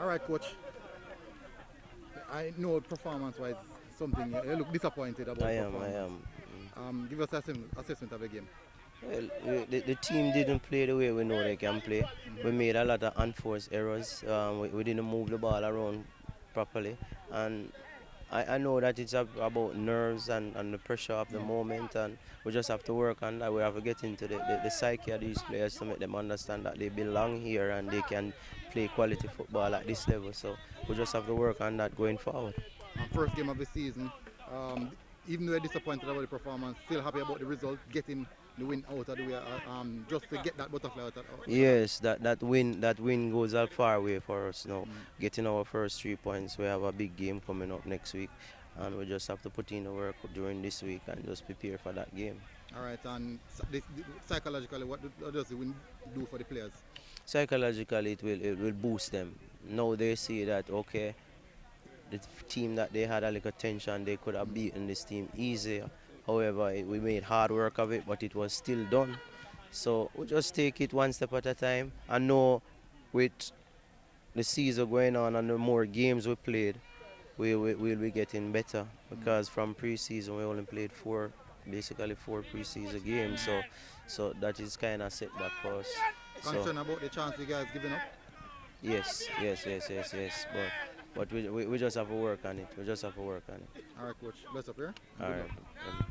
All right, coach. I know performance-wise something you look disappointed about I the am, I performance. am. Give us an assessment of the game. Well, the team didn't play the way we know they can play. We made a lot of unforced errors. We didn't move the ball around properly. And I know that it's about nerves and the pressure of the moment, and we just have to work on that. We have to get into the psyche of these players to make them understand that they belong here and they can play quality football at this level. So we just have to work on that going forward. First game of the season. Um, Even though you're disappointed about the performance, still happy about the result, getting the win out of the way, just to get that butterfly out of that. Yes, that win goes a far way for us now. Getting our first 3 points, we have a big game coming up next week, and we just have to put in the work during this week and just prepare for that game. All right, and psychologically, what does the win do for the players? Psychologically, it will boost them. Now they see that okay, the team that they had a little tension, they could have beaten this team easier. However, we made hard work of it, but it was still done. So we just take it one step at a time. I know with the season going on and the more games we played, we'll be getting better because from pre-season we only played basically four pre-season games. So that is kind of setback for us. So Concern about the chance you guys giving up? yes, yes, yes, yes, yes. But we just have to work on it. We just have to work on it. All right, coach. Bless up here. All Good right. luck.